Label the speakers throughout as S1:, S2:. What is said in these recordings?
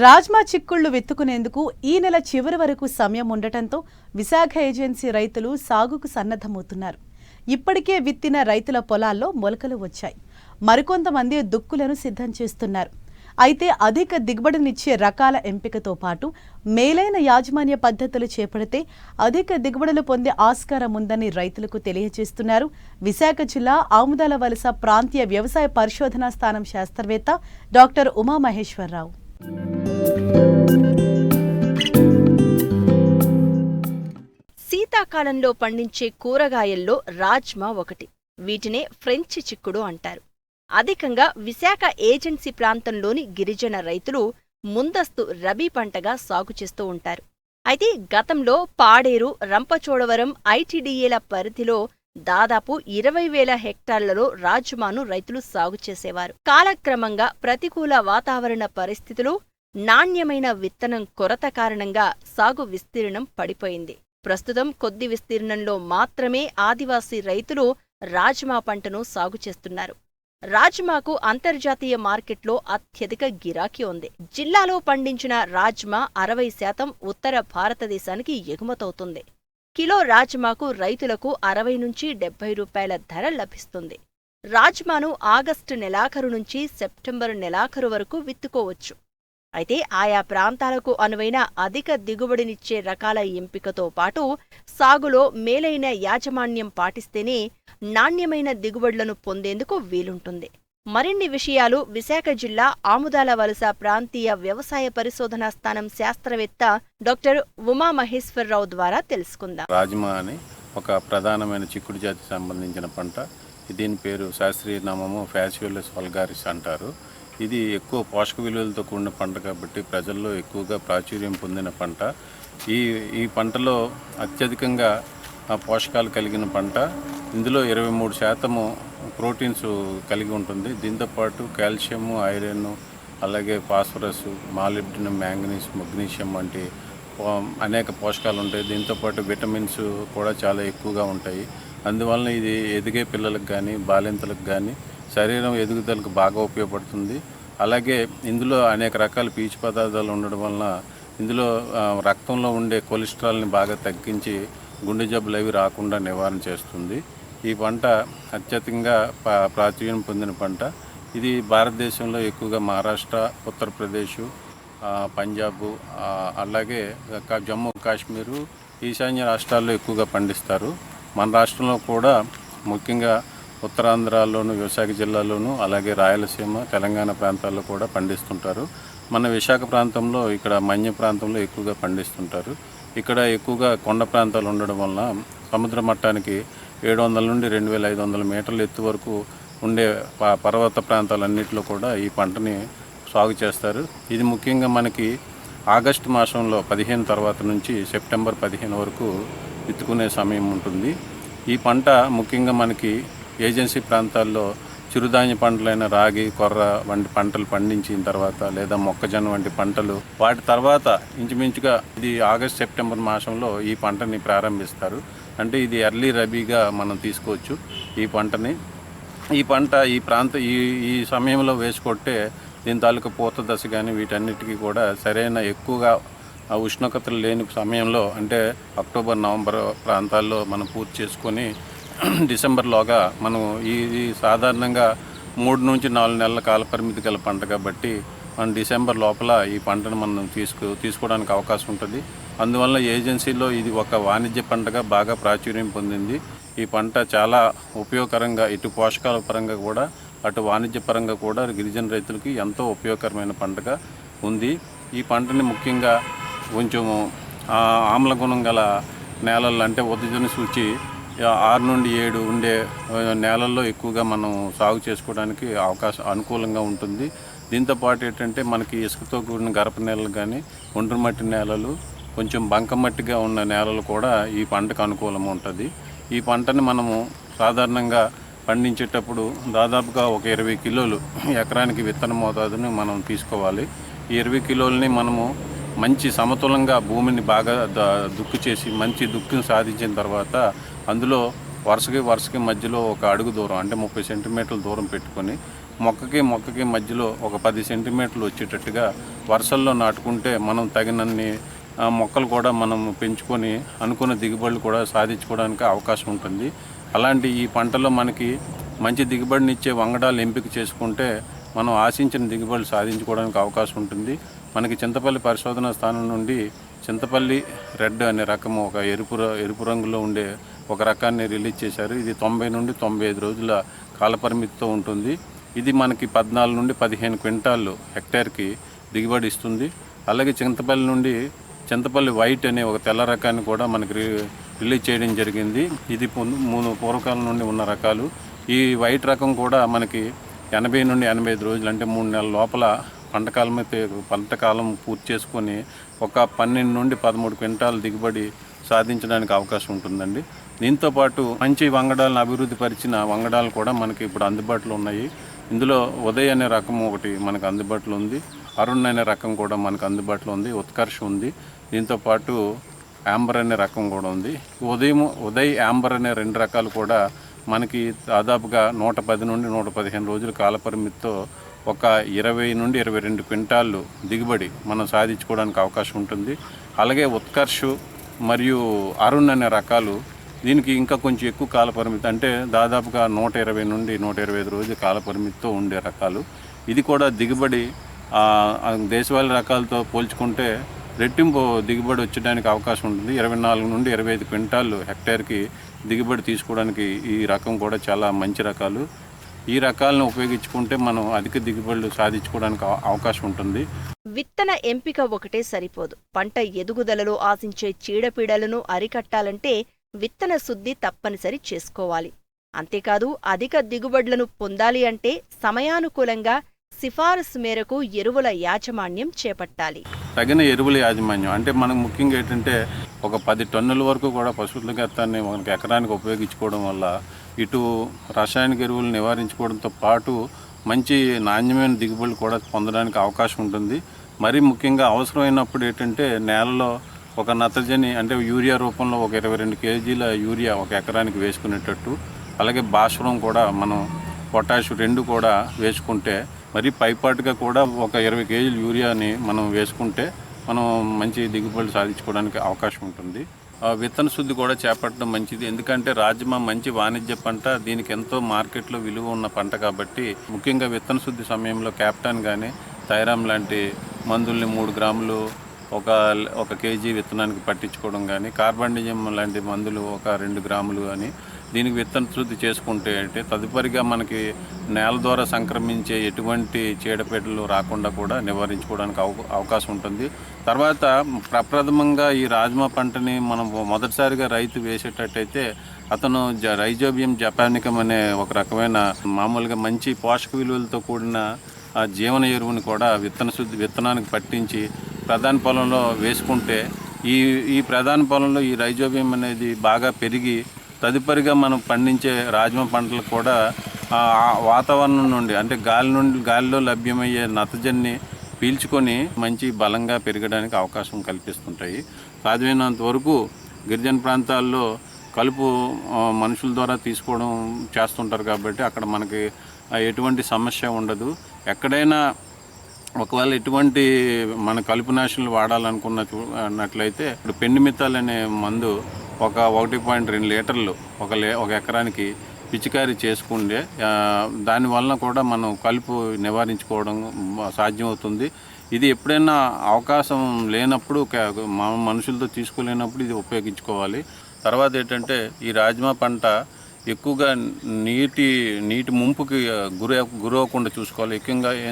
S1: రాజ్మా చిక్కుళ్లు విత్తుకునేందుకు ఈ నెల చివరి వరకు సమయం ఉండటంతో విశాఖ ఏజెన్సీ రైతులు సాగుకు సన్నద్ధమవుతున్నారు. ఇప్పటికే విత్తిన రైతుల పొలాల్లో మొలకలు వచ్చాయి. మరికొంతమంది దుక్కులను సిద్ధం చేస్తున్నారు. అయితే అధిక దిగుబడినిచ్చే రకాల ఎంపికతో పాటు మేలైన యాజమాన్య పద్ధతులు చేపడితే అధిక దిగుబడులు పొందే ఆస్కారం ఉందని రైతులకు తెలియజేస్తున్నారు విశాఖ జిల్లా ఆముదాలవలస ప్రాంతీయ వ్యవసాయ పరిశోధనా స్థానం శాస్త్రవేత్త డాక్టర్ ఉమామహేశ్వరరావు.
S2: శీతాకాలంలో పండించే కూరగాయల్లో రాజ్మా ఒకటి. వీటినే ఫ్రెంచ్ చిక్కుడు అంటారు. అధికంగా విశాఖ ఏజెన్సీ ప్రాంతంలోని గిరిజన రైతులు ముందస్తు రబీ పంటగా సాగు చేస్తూ ఉంటారు. అయితే గతంలో పాడేరు, రంపచోడవరం ఐటీడీఏల పరిధిలో దాదాపు 20,000 హెక్టార్లలో రాజ్మాను రైతులు సాగు చేసేవారు. కాలక్రమంగా ప్రతికూల వాతావరణ పరిస్థితులు, నాణ్యమైన విత్తనం కొరత కారణంగా సాగు విస్తీర్ణం పడిపోయింది. ప్రస్తుతం కొద్ది విస్తీర్ణంలో మాత్రమే ఆదివాసీ రైతులు రాజ్మా పంటను సాగు చేస్తున్నారు. రాజ్మాకు అంతర్జాతీయ మార్కెట్లో అత్యధిక గిరాకీ ఉంది. జిల్లాలో పండించిన రాజ్మా 60% ఉత్తర భారతదేశానికి ఎగుమతవుతుంది. కిలో రాజ్మాకు రైతులకు 60 నుంచి 70 రూపాయల ధర లభిస్తుంది. రాజ్మాను ఆగస్టు నెలాఖరు నుంచి సెప్టెంబరు నెలాఖరు వరకు విత్తుకోవచ్చు. అయితే ఆయా ప్రాంతాలకు అనువైన అధిక దిగుబడినిచ్చే రకాల ఎంపికతో పాటు సాగులో మేలైన యాజమాన్యం పాటిస్తేనే నాణ్యమైన దిగుబడులను పొందేందుకు వీలుంటుంది. మరిన్ని విషయాలు విశాఖ జిల్లా ఆముదాలవలస ప్రాంతీయ వ్యవసాయ పరిశోధనా స్థానం శాస్త్రవేత్త డాక్టర్ ఉమామహేశ్వరరావు ద్వారా తెలుసుకుందాం.
S3: రాజ్మా అని ఒక ప్రధానమైన చిక్కుడు జాతికి సంబంధించిన పంట. దీని పేరు శాస్త్రీయ నామము ఫ్యాసియోలస్ వల్గారిస్ అంటారు. ఇది ఎక్కువ పోషక విలువలతో కూడిన పంట కాబట్టి ప్రజల్లో ఎక్కువగా ప్రాచుర్యం పొందిన పంట. ఈ పంటలో అత్యధికంగా పోషకాలు కలిగిన పంట. ఇందులో 23% ప్రోటీన్స్ కలిగి ఉంటుంది. దీంతోపాటు కాల్షియము, ఐరన్, అలాగే ఫాస్ఫరస్, మాలిబ్డినం, మ్యాంగనీస్, మెగ్నీషియం వంటి అనేక పోషకాలు ఉంటాయి. దీంతోపాటు విటమిన్స్ కూడా చాలా ఎక్కువగా ఉంటాయి. అందువలన ఇది ఎదిగే పిల్లలకు కానీ బాలింతలకు కానీ శరీరం ఎదుగుదలకు బాగా ఉపయోగపడుతుంది. అలాగే ఇందులో అనేక రకాల పీచు పదార్థాలు ఉండడం వలన ఇందులో రక్తంలో ఉండే కొలెస్ట్రాల్ని బాగా తగ్గించి గుండె జబ్బులు అవి రాకుండా నివారణ చేస్తుంది. ఈ పంట అత్యధికంగా ప్రాచుర్యం పొందిన పంట. ఇది భారతదేశంలో ఎక్కువగా మహారాష్ట్ర, ఉత్తరప్రదేశ్, పంజాబ్, అలాగే జమ్మూ కాశ్మీరు, ఈశాన్య రాష్ట్రాల్లో ఎక్కువగా పండిస్తారు. మన రాష్ట్రంలో కూడా ముఖ్యంగా ఉత్తరాంధ్రలోను, విశాఖ జిల్లాలోను, అలాగే రాయలసీమ, తెలంగాణ ప్రాంతాల్లో కూడా పండిస్తుంటారు. మన విశాఖ ప్రాంతంలో ఇక్కడ మన్య ప్రాంతంలో ఎక్కువగా పండిస్తుంటారు. ఇక్కడ ఎక్కువగా కొండ ప్రాంతాలు ఉండడం వలన సముద్ర మట్టానికి 700 నుండి 2,500 మీటర్ల ఎత్తు వరకు ఉండే పర్వత ప్రాంతాలన్నింటిలో కూడా ఈ పంటని సాగు చేస్తారు. ఇది ముఖ్యంగా మనకి ఆగస్టు మాసంలో 15 తర్వాత నుంచి సెప్టెంబర్ 15 వరకు విత్తుకునే సమయం ఉంటుంది. ఈ పంట ముఖ్యంగా మనకి ఏజెన్సీ ప్రాంతాల్లో చిరుధాన్య పంటలైన రాగి, కొర్ర వంటి పంటలు పండించిన తర్వాత లేదా మొక్కజొన్న వంటి పంటలు వాటి తర్వాత ఇంచుమించుగా ఇది ఆగస్ట్ సెప్టెంబర్ మాసంలో ఈ పంటని ప్రారంభిస్తారు. అంటే ఇది ఎర్లీ రబీగా మనం తీసుకోవచ్చు ఈ పంటని. ఈ పంట ఈ సమయంలో వేసుకొట్టే దీని తాలూకా పూత దశ కానీ వీటన్నిటికీ కూడా సరైన ఎక్కువగా ఉష్ణోగ్రతలు లేని సమయంలో అంటే అక్టోబర్, నవంబర్ ప్రాంతాల్లో మనం పూర్తి చేసుకొని డిసెంబర్లోగా మనం ఇది సాధారణంగా 3 నుంచి 4 నెలల కాల పరిమితి గల పంట కాబట్టి మనం డిసెంబర్ లోపల ఈ పంటను మనం తీసుకోవడానికి అవకాశం ఉంటుంది. అందువల్ల ఏజెన్సీలో ఇది ఒక వాణిజ్య పంటగా బాగా ప్రాచుర్యం పొందింది. ఈ పంట చాలా ఉపయోగకరంగా ఇటు పోషకాల పరంగా కూడా అటు వాణిజ్య పరంగా కూడా గిరిజన రైతులకి ఎంతో ఉపయోగకరమైన పంటగా ఉంది. ఈ పంటని ముఖ్యంగా కొంచెం ఆమ్ల గుణం గల నేలల్లో అంటే ఉదజన సూచి 6 నుండి 7 ఉండే నేలల్లో ఎక్కువగా మనం సాగు చేసుకోవడానికి అనుకూలంగా ఉంటుంది. దీంతోపాటు ఏంటంటే మనకి ఇసుకతో కూడిన గరప నేలలు కానీ, ఒండ్రు మట్టి నేలలు, కొంచెం బంకమట్టిగా ఉన్న నేలలు కూడా ఈ పంటకు అనుకూలంగా ఉంటుంది. ఈ పంటని మనము సాధారణంగా పండించేటప్పుడు దాదాపుగా ఒక 20 కిలోలు ఎకరానికి విత్తన మోతాదుని మనం తీసుకోవాలి. ఈ 20 కిలోలని మనము మంచి సమతులంగా భూమిని బాగా దుక్కు చేసి మంచి దుక్కును సాధించిన తర్వాత అందులో వరుసకి మధ్యలో ఒక అడుగు దూరం అంటే 30 సెంటీమీటర్ల దూరం పెట్టుకొని మొక్కకి మధ్యలో ఒక 10 సెంటీమీటర్లు వచ్చేటట్టుగా వరుసల్లో నాటుకుంటే మనం తగినన్ని మొక్కలు కూడా మనం పెంచుకొని అనుకున్న దిగుబడులు కూడా సాధించుకోవడానికి అవకాశం ఉంటుంది. అలాంటి ఈ పంటలో మనకి మంచి దిగుబడినిచ్చే వంగడాలు ఎంపిక చేసుకుంటే మనం ఆశించిన దిగుబడులు సాధించుకోవడానికి అవకాశం ఉంటుంది. మనకి చింతపల్లి పరిశోధనా స్థానం నుండి చింతపల్లి రెడ్ అనే రకము ఒక ఎరుపు రంగులో ఉండే ఒక రకాన్ని రిలీజ్ చేశారు. ఇది 90 నుండి 95 రోజుల కాలపరిమితితో ఉంటుంది. ఇది మనకి 14 నుండి 15 క్వింటాళ్ళు హెక్టేర్కి దిగుబడి ఇస్తుంది. అలాగే చింతపల్లి వైట్ అనే ఒక తెల్ల రకాన్ని కూడా మనకి రిలీజ్ చేయడం జరిగింది. ఇది పూర్వకాలం నుండి ఉన్న రకాలు. ఈ వైట్ రకం కూడా మనకి 80 నుండి 85 రోజులు అంటే 3 నెలల లోపల పంటకాలం పూర్తి చేసుకొని ఒక 12 నుండి 13 క్వింటాల దిగుబడి సాధించడానికి అవకాశం ఉంటుందండి. దీంతోపాటు మంచి వంగడాలను అభివృద్ధి పరిచిన వంగడాలు కూడా మనకి ఇప్పుడు అందుబాటులో ఉన్నాయి. ఇందులో ఉదయ్ అనే రకం ఒకటి మనకు అందుబాటులో ఉంది. అరుణ్ అనే రకం కూడా మనకు అందుబాటులో ఉంది. ఉత్కర్ష్ ఉంది. దీంతోపాటు యాంబర్ అనే రకం కూడా ఉంది. ఉదయ్ యాంబర్ అనే 2 రకాలు కూడా మనకి దాదాపుగా 110 నుండి 115 రోజుల కాలపరిమితితో ఒక 20 నుండి 22 క్వింటాళ్ళు దిగుబడి మనం సాధించుకోవడానికి అవకాశం ఉంటుంది. అలాగే ఉత్కర్ష్ మరియు అరుణ్ అనే రకాలు దీనికి ఇంకా కొంచెం ఎక్కువ కాలపరిమితి అంటే దాదాపుగా 120 నుండి 125 రోజుల కాలపరిమితితో ఉండే రకాలు. ఇది కూడా దిగుబడి దేశవాళీ రకాలతో పోల్చుకుంటే రెట్టింపు దిగుబడి వచ్చడానికి అవకాశం ఉంటుంది. 24 నుండి 25 క్వింటాళ్ళు హెక్టేర్కి దిగుబడి తీసుకోవడానికి ఈ రకం కూడా చాలా మంచి రకాలు. ఈ రకాలను ఉపయోగించుకుంటే మనం అధిక దిగుబడులు సాధించుకోవడానికి అవకాశం ఉంటుంది.
S2: విత్తన ఎంపిక ఒకటే సరిపోదు. పంట ఎదుగుదలలో ఆశించే చీడపీడలను అరికట్టాలంటే విత్తన శుద్ధి తప్పనిసరి చేసుకోవాలి. అంతేకాదు అధిక దిగుబడులను పొందాలి అంటే సమయానుకూలంగా సిఫారసు మేరకు ఎరువుల యాజమాన్యం చేపట్టాలి.
S3: తగిన ఎరువుల యాజమాన్యం అంటే మనకు ముఖ్యంగా ఏంటంటే ఒక 10 టన్నుల వరకు కూడా పశువుల గత్తాన్ని మనకి ఎకరానికి ఉపయోగించుకోవడం వల్ల ఇటు రసాయనిక ఎరువులు నివారించుకోవడంతో పాటు మంచి నాణ్యమైన దిగుబడులు కూడా పొందడానికి అవకాశం ఉంటుంది. మరీ ముఖ్యంగా అవసరమైనప్పుడు ఏంటంటే నేలలో ఒక నత్రజని అంటే యూరియా రూపంలో ఒక 22 కేజీల యూరియా ఒక ఎకరానికి వేసుకునేటట్టు, అలాగే భాస్వరం కూడా మనం పొటాష్ 2 కూడా వేసుకుంటే మరి పైపాటుగా కూడా ఒక 20 కేజీల యూరియాని మనం వేసుకుంటే మనం మంచి దిగుబడులు సాధించుకోవడానికి అవకాశం ఉంటుంది. విత్తన శుద్ధి కూడా చేపట్టడం మంచిది. ఎందుకంటే రాజ్మా మంచి వాణిజ్య పంట, దీనికి ఎంతో మార్కెట్లో విలువ ఉన్న పంట కాబట్టి ముఖ్యంగా విత్తన శుద్ధి సమయంలో క్యాప్టాన్ కానీ థైరామ్ లాంటి మందుల్ని 3 గ్రాములు ఒక కేజీ విత్తనానికి పట్టించుకోవడం కానీ, కార్బండిజం లాంటి మందులు ఒక 2 గ్రాములు అని దీనికి విత్తన శుద్ధి చేసుకుంటే అంటే తదుపరిగా మనకి నేల ద్వారా సంక్రమించే ఎటువంటి చీడపీడలు రాకుండా కూడా నివారించుకోవడానికి అవకాశం ఉంటుంది. తర్వాత ప్రప్రథమంగా ఈ రాజ్మా పంటని మనం మొదటిసారిగా రైతు వేసేటట్టయితే అతను రైజోబియం జపానికం అనే ఒక రకమైన మామూలుగా మంచి పోషక విలువలతో కూడిన జీవన ఎరువుని కూడా విత్తనానికి పట్టించి ప్రధాన పొలంలో వేసుకుంటే ఈ ప్రధాన పొలంలో ఈ రైజోబియం అనేది బాగా పెరిగి తదుపరిగా మనం పండించే రాజ్మా పంటలకు కూడా వాతావరణం నుండి అంటే గాలిలో లభ్యమయ్యే నత్రజనిని పీల్చుకొని మంచి బలంగా పెరగడానికి అవకాశం కల్పిస్తుంటాయి. సాధ్యమైనంత వరకు గిరిజన ప్రాంతాల్లో కలుపు మనుషుల ద్వారా తీసుకోవడం చేస్తుంటారు కాబట్టి అక్కడ మనకి ఎటువంటి సమస్య ఉండదు. ఎక్కడైనా ఒకవేళ ఎటువంటి మన కలుపునాశనలు వాడాలనుకున్నట్లయితే ఇప్పుడు పెండిమిత్తాలు అనే మందు ఒక 1.2 లీటర్లు ఒక ఎకరానికి పిచికారీ చేసుకుంటే దానివల్ల కూడా మనం కలుపు నివారించుకోవడం సాధ్యమవుతుంది. ఇది ఎప్పుడైనా అవకాశం లేనప్పుడు మనుషులతో తీసుకోలేనప్పుడు ఇది ఉపయోగించుకోవాలి. తర్వాత ఏంటంటే ఈ రాజ్మా పంట ఎక్కువగా నీటి ముంపుకి గురవకుండా చూసుకోవాలి.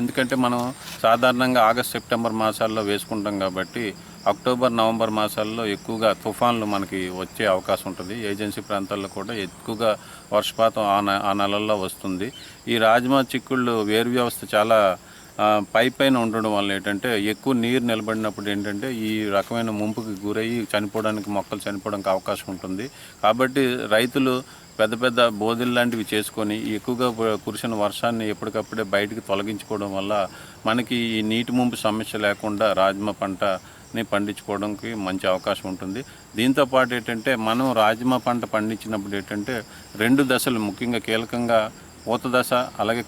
S3: ఎందుకంటే మనం సాధారణంగా ఆగస్ట్ సెప్టెంబర్ మాసాల్లో వేసుకుంటాం కాబట్టి అక్టోబర్ నవంబర్ మాసాల్లో ఎక్కువగా తుఫాన్లు మనకి వచ్చే అవకాశం ఉంటుంది. ఏజెన్సీ ప్రాంతాల్లో కూడా ఎక్కువగా వర్షపాతం ఆ నెలల్లో వస్తుంది. ఈ రాజ్మా చిక్కుళ్ళు వేరు వ్యవస్థ చాలా పైన ఉండడం వల్ల ఏంటంటే ఎక్కువ నీరు నిలబడినప్పుడు ఏంటంటే ఈ రకమైన ముంపుకి గురయ్యి మొక్కలు చనిపోవడానికి అవకాశం ఉంటుంది. కాబట్టి రైతులు పెద్ద బోధులు లాంటివి చేసుకొని ఎక్కువగా కురిసిన వర్షాన్ని ఎప్పటికప్పుడే బయటికి తొలగించుకోవడం వల్ల మనకి ఈ నీటి ముంపు సమస్య లేకుండా రాజ్మా పంటని పండించుకోవడానికి మంచి అవకాశం ఉంటుంది. దీంతోపాటు ఏంటంటే మనం రాజ్మా పంట పండించినప్పుడు ఏంటంటే 2 దశలు ముఖ్యంగా కీలకంగా పూత దశ అలాగే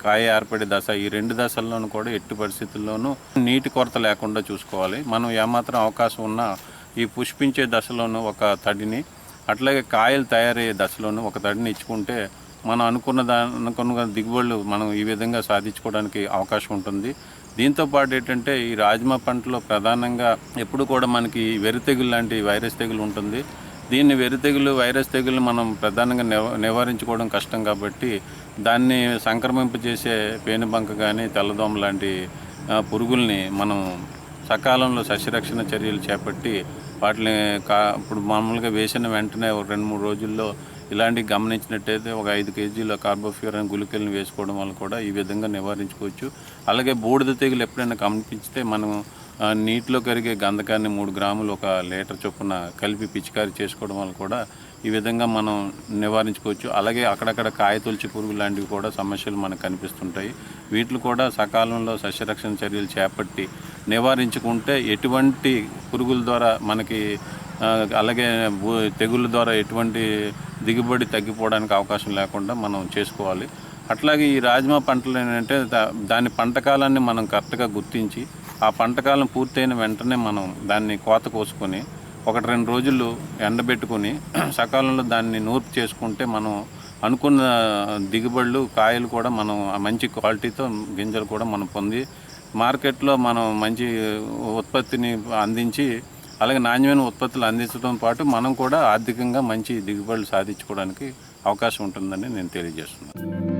S3: కాయ ఏర్పడే దశ, ఈ 2 దశల్లోనూ కూడా ఎట్టి పరిస్థితుల్లోనూ నీటి కొరత లేకుండా చూసుకోవాలి. మనం ఏమాత్రం అవకాశం ఉన్నా ఈ పుష్పించే దశలోనూ ఒక తడిని, అట్లాగే కాయలు తయారయ్యే దశలోనూ ఒక తడిని ఇచ్చుకుంటే మనం అనుకున్న దిగుబడులు మనం ఈ విధంగా సాధించుకోవడానికి అవకాశం ఉంటుంది. దీంతోపాటు ఏంటంటే ఈ రాజ్మా పంటలో ప్రధానంగా ఎప్పుడు కూడా మనకి వెర్రి తెగులు లాంటి వైరస్ తెగులు ఉంటుంది. దీన్ని వెర్రి తెగులు, వైరస్ తెగులు మనం ప్రధానంగా నివారించుకోవడం కష్టం కాబట్టి దాన్ని సంక్రమింపజేసే పేనుబంక కానీ తెల్లదోమ లాంటి పురుగుల్ని మనం సకాలంలో సస్యరక్షణ చర్యలు చేపట్టి వాటిని ఇప్పుడు మామూలుగా వేసిన వెంటనే ఒక 2-3 రోజుల్లో ఇలాంటివి గమనించినట్టయితే ఒక 5 కేజీల కార్బోఫ్యూరాన్ గుళికలను వేసుకోవడం వల్ల కూడా ఈ విధంగా నివారించుకోవచ్చు. అలాగే బూడిద తెగులు ఎప్పుడైనా కనిపిస్తే మనం నీటిలో కరిగే గంధకాన్ని 3 గ్రాములు 1 లీటర్ చొప్పున కలిపి పిచికారీ చేసుకోవడం వల్ల కూడా ఈ విధంగా మనం నివారించుకోవచ్చు. అలాగే అక్కడక్కడ కాయ తొలిచి పురుగు లాంటివి కూడా సమస్యలు మనకు కనిపిస్తుంటాయి. వీటిని కూడా సకాలంలో సస్యరక్షణ చర్యలు చేపట్టి నివారించుకుంటే ఎటువంటి పురుగుల ద్వారా మనకి అలాగే తెగుళ్ళ ద్వారా ఎటువంటి దిగుబడి తగ్గిపోవడానికి అవకాశం లేకుండా మనం చేసుకోవాలి. అట్లాగే ఈ రాజ్మా పంటలు ఏంటంటే దాని పంటకాలాన్ని మనం కరెక్ట్గా గుర్తించి ఆ పంటకాలం పూర్తయిన వెంటనే మనం దాన్ని కోత కోసుకొని 1-2 రోజులు ఎండబెట్టుకొని సకాలంలో దాన్ని నూర్పు చేసుకుంటే మనం అనుకున్న దిగుబడులు, కాయలు కూడా మనం మంచి క్వాలిటీతో గింజలు కూడా మనం పొంది మార్కెట్లో మనం మంచి ఉత్పత్తిని అందించి అలాగే నాణ్యమైన ఉత్పత్తులు అందించడం పాటు మనం కూడా ఆర్థికంగా మంచి దిగుబడులు సాధించుకోవడానికి అవకాశం ఉంటుందని నేను తెలియజేస్తున్నాను.